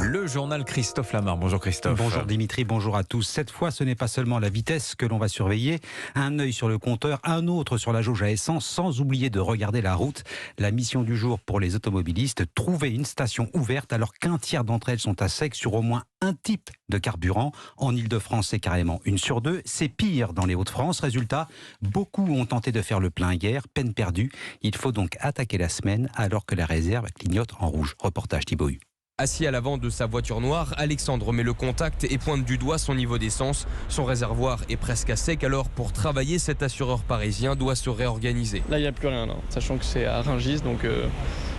Le journal Christophe Lamar. Bonjour Christophe. Bonjour Dimitri, bonjour à tous. Cette fois, ce n'est pas seulement la vitesse que l'on va surveiller. Un œil sur le compteur, un autre sur la jauge à essence, sans oublier de regarder la route. La mission du jour pour les automobilistes, trouver une station ouverte alors qu'un tiers d'entre elles sont à sec sur au moins un type de carburant. En Ile-de-France, c'est carrément 1 sur 2. C'est pire dans les Hauts-de-France. Résultat, beaucoup ont tenté de faire le plein hier. Peine perdue. Il faut donc attaquer la semaine alors que la réserve clignote en rouge. Reportage Thibaut Hu. Assis à l'avant de sa voiture noire, Alexandre met le contact et pointe du doigt son niveau d'essence. Son réservoir est presque à sec, alors pour travailler, cet assureur parisien doit se réorganiser. Là, il n'y a plus rien, non. Sachant que c'est à Rungis, donc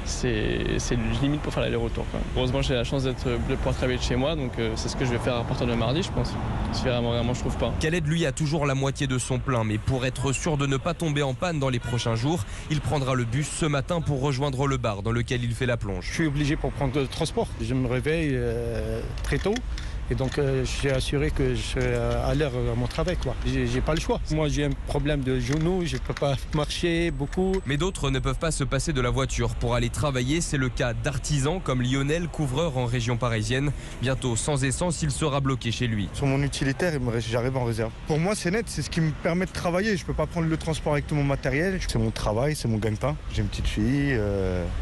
c'est limite pour faire l'aller-retour. Heureusement, j'ai la chance de pouvoir travailler de chez moi, donc c'est ce que je vais faire à partir de mardi, je pense. Si vraiment, je trouve pas. Khaled, lui, a toujours la moitié de son plein, mais pour être sûr de ne pas tomber en panne dans les prochains jours, il prendra le bus ce matin pour rejoindre le bar dans lequel il fait la plonge. Je suis obligé pour prendre le transport. Je me réveille très tôt. Et donc, j'ai assuré que je serai à l'heure à mon travail, quoi. J'ai pas le choix. Moi, j'ai un problème de genou, je peux pas marcher beaucoup. Mais d'autres ne peuvent pas se passer de la voiture pour aller travailler. C'est le cas d'artisans comme Lionel, couvreur en région parisienne. Bientôt, sans essence, il sera bloqué chez lui. Sur mon utilitaire, j'arrive en réserve. Pour moi, c'est net, c'est ce qui me permet de travailler. Je peux pas prendre le transport avec tout mon matériel. C'est mon travail, c'est mon gagne-pain. J'ai une petite fille,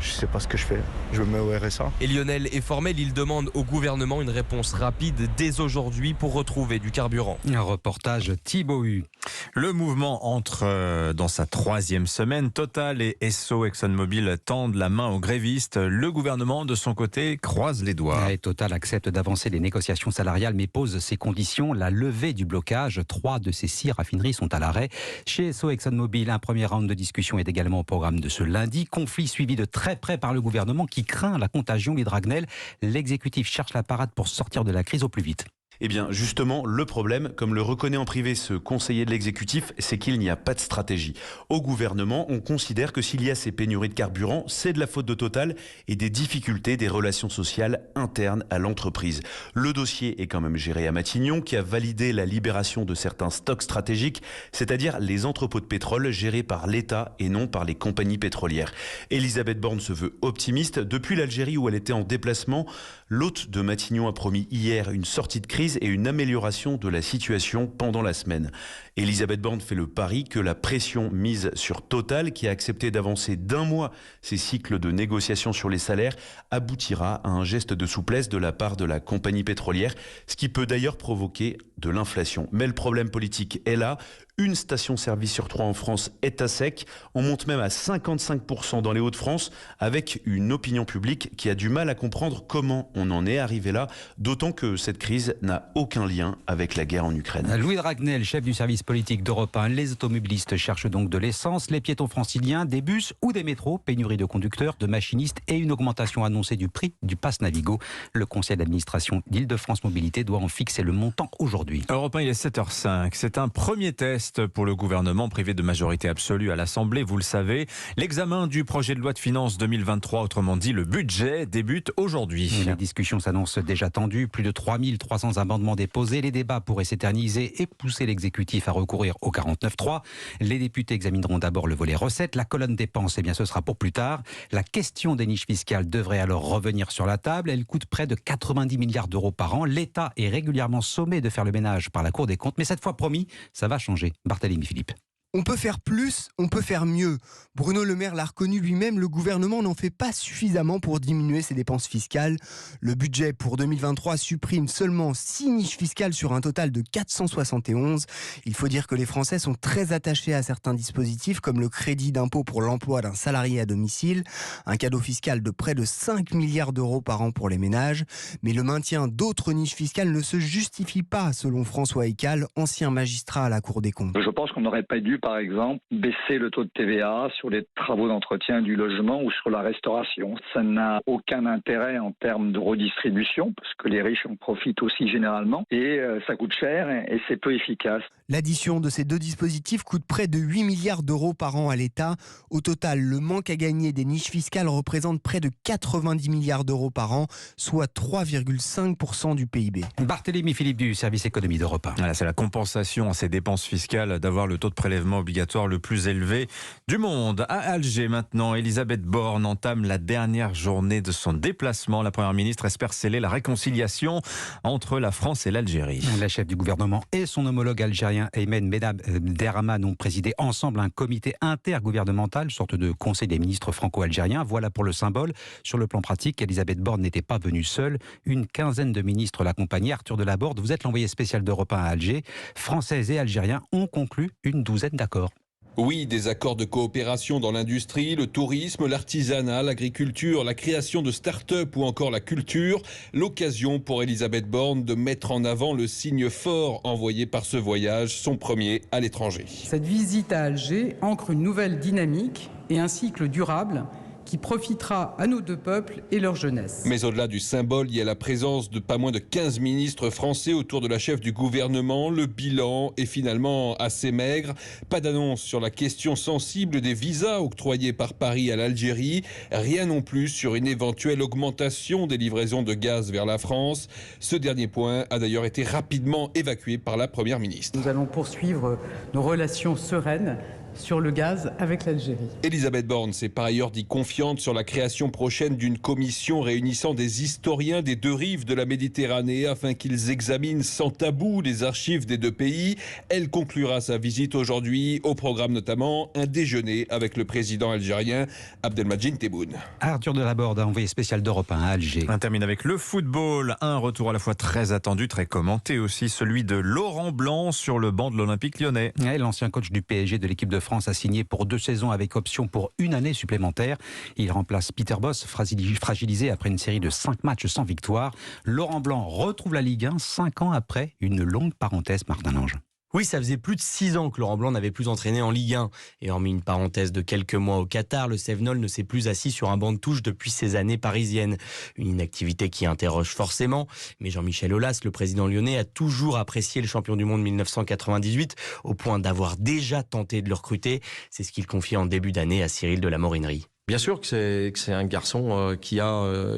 je sais pas ce que je fais. Je me mets au RSA. Et Lionel est formel, il demande au gouvernement une réponse rapide dès aujourd'hui pour retrouver du carburant. Un reportage Thibaut Hu. Le mouvement entre dans sa 3e semaine. Total et Esso, ExxonMobil tendent la main aux grévistes. Le gouvernement, de son côté, croise les doigts. Et Total accepte d'avancer les négociations salariales mais pose ses conditions. La levée du blocage. 3 de ces 6 raffineries sont à l'arrêt. Chez Esso, ExxonMobil, un premier round de discussion est également au programme de ce lundi. Conflit suivi de très près par le gouvernement qui craint la contagion. Les Dragnel, l'exécutif cherche la parade pour sortir de la crise au plus vite. Eh bien, justement, le problème, comme le reconnaît en privé ce conseiller de l'exécutif, c'est qu'il n'y a pas de stratégie. Au gouvernement, on considère que s'il y a ces pénuries de carburant, c'est de la faute de Total et des difficultés des relations sociales internes à l'entreprise. Le dossier est quand même géré à Matignon, qui a validé la libération de certains stocks stratégiques, c'est-à-dire les entrepôts de pétrole gérés par l'État et non par les compagnies pétrolières. Elisabeth Borne se veut optimiste. Depuis l'Algérie où elle était en déplacement, l'hôte de Matignon a promis hier une sortie de crise et une amélioration de la situation pendant la semaine. Elisabeth Borne fait le pari que la pression mise sur Total, qui a accepté d'avancer d'1 mois ses cycles de négociation sur les salaires, aboutira à un geste de souplesse de la part de la compagnie pétrolière, ce qui peut d'ailleurs provoquer de l'inflation. Mais le problème politique est là. Une station-service sur 3 en France est à sec. On monte même à 55% dans les Hauts-de-France, avec une opinion publique qui a du mal à comprendre comment on en est arrivé là, d'autant que cette crise n'a aucun lien avec la guerre en Ukraine. Louis Dragnel, chef du service politique d'Europe 1. Les automobilistes cherchent donc de l'essence, les piétons franciliens, des bus ou des métros, pénurie de conducteurs, de machinistes et une augmentation annoncée du prix du pass Navigo. Le conseil d'administration d'Île-de-France Mobilité doit en fixer le montant aujourd'hui. Europe 1, il est 7h05. C'est un premier test pour le gouvernement privé de majorité absolue à l'Assemblée, vous le savez. L'examen du projet de loi de finances 2023, autrement dit le budget, débute aujourd'hui. Les discussions s'annoncent déjà tendues. Plus de 3300 amendements déposés. Les débats pourraient s'éterniser et pousser l'exécutif à recourir au 49.3. Les députés examineront d'abord le volet recettes. La colonne dépenses, eh bien, ce sera pour plus tard. La question des niches fiscales devrait alors revenir sur la table. Elle coûte près de 90 milliards d'euros par an. L'État est régulièrement sommé de faire le ménage par la Cour des comptes. Mais cette fois, promis, ça va changer. Barthélémy Philippe. On peut faire plus, on peut faire mieux. Bruno Le Maire l'a reconnu lui-même, le gouvernement n'en fait pas suffisamment pour diminuer ses dépenses fiscales. Le budget pour 2023 supprime seulement 6 niches fiscales sur un total de 471. Il faut dire que les Français sont très attachés à certains dispositifs comme le crédit d'impôt pour l'emploi d'un salarié à domicile, un cadeau fiscal de près de 5 milliards d'euros par an pour les ménages. Mais le maintien d'autres niches fiscales ne se justifie pas, selon François Eycal, ancien magistrat à la Cour des comptes. Je pense qu'on n'aurait pas dû par exemple, baisser le taux de TVA sur les travaux d'entretien du logement ou sur la restauration. Ça n'a aucun intérêt en termes de redistribution, parce que les riches en profitent aussi généralement, et ça coûte cher et c'est peu efficace. L'addition de ces deux dispositifs coûte près de 8 milliards d'euros par an à l'État. Au total, le manque à gagner des niches fiscales représente près de 90 milliards d'euros par an, soit 3,5% du PIB. Barthélémy Philippe du service économie d'Europe 1. Voilà, c'est la compensation à ces dépenses fiscales d'avoir le taux de prélèvement prélèvement obligatoire le plus élevé du monde. À Alger maintenant, Elisabeth Borne entame la dernière journée de son déplacement. La Première ministre espère sceller la réconciliation entre la France et l'Algérie. La chef du gouvernement et son homologue algérien Aymen Benabderrahmane ont présidé ensemble un comité intergouvernemental, sorte de conseil des ministres franco-algériens. Voilà pour le symbole. Sur le plan pratique, Elisabeth Borne n'était pas venue seule. Une quinzaine de ministres l'accompagnaient. Arthur Delaborde, vous êtes l'envoyé spécial d'Europe 1 à Alger. Français et Algériens ont conclu une douzaine d'accords. Oui, des accords de coopération dans l'industrie, le tourisme, l'artisanat, l'agriculture, la création de start-up ou encore la culture. L'occasion pour Elisabeth Borne de mettre en avant le signe fort envoyé par ce voyage, son premier à l'étranger. Cette visite à Alger ancre une nouvelle dynamique et un cycle durable qui profitera à nos deux peuples et leur jeunesse. Mais au-delà du symbole, il y a la présence de pas moins de 15 ministres français autour de la chef du gouvernement. Le bilan est finalement assez maigre. Pas d'annonce sur la question sensible des visas octroyés par Paris à l'Algérie. Rien non plus sur une éventuelle augmentation des livraisons de gaz vers la France. Ce dernier point a d'ailleurs été rapidement évacué par la Première ministre. Nous allons poursuivre nos relations sereines sur le gaz avec l'Algérie. Elisabeth Borne s'est par ailleurs dit confiante sur la création prochaine d'une commission réunissant des historiens des deux rives de la Méditerranée afin qu'ils examinent sans tabou les archives des deux pays. Elle conclura sa visite aujourd'hui, au programme notamment un déjeuner avec le président algérien Abdelmadjid Tebboune. Arthur Delaborde, envoyé spécial d'Europe 1 à Alger. On termine avec le football. Un retour à la fois très attendu, très commenté aussi, celui de Laurent Blanc sur le banc de l'Olympique Lyonnais. L'ancien coach du PSG de l'équipe de France a signé pour 2 saisons avec option pour 1 année supplémentaire. Il remplace Peter Bosz, fragilisé après une série de 5 matchs sans victoire. Laurent Blanc retrouve la Ligue 1 5 ans après une longue parenthèse, Martin Lange. Oui, ça faisait plus de 6 ans que Laurent Blanc n'avait plus entraîné en Ligue 1. Et hormis une parenthèse de quelques mois au Qatar, le Cévenol ne s'est plus assis sur un banc de touche depuis ses années parisiennes. Une inactivité qui interroge forcément. Mais Jean-Michel Aulas, le président lyonnais, a toujours apprécié le champion du monde 1998, au point d'avoir déjà tenté de le recruter. C'est ce qu'il confiait en début d'année à Cyril de la Morinerie. Bien sûr que c'est un garçon qui a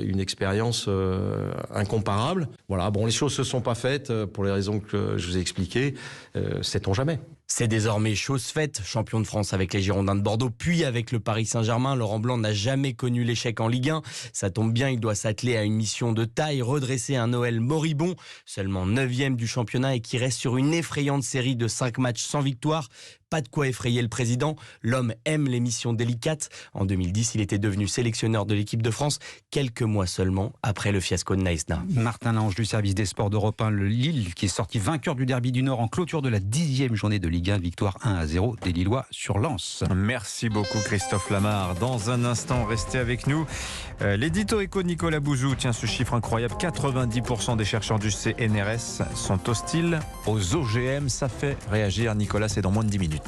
une expérience incomparable. Voilà, bon, les choses se sont pas faites pour les raisons que je vous ai expliquées. Sait-on jamais. C'est désormais chose faite, champion de France avec les Girondins de Bordeaux, puis avec le Paris Saint-Germain. Laurent Blanc n'a jamais connu l'échec en Ligue 1. Ça tombe bien, il doit s'atteler à une mission de taille, redresser un OL moribond, seulement 9e du championnat et qui reste sur une effrayante série de 5 matchs sans victoire. Pas de quoi effrayer le président. L'homme aime les missions délicates. En 2010, il était devenu sélectionneur de l'équipe de France, quelques mois seulement après le fiasco de Naïsna. Martin Lange du service des sports d'Europe 1, le Lille, qui est sorti vainqueur du derby du Nord en clôture de la 10e journée de Ligue 1, victoire 1-0 des Lillois sur Lens. Merci beaucoup Christophe Lamar. Dans un instant, restez avec nous. L'édito éco de Nicolas Bouzou, tiens, ce chiffre incroyable, 90% des chercheurs du CNRS sont hostiles aux OGM. Ça fait réagir Nicolas, c'est dans moins de 10 minutes.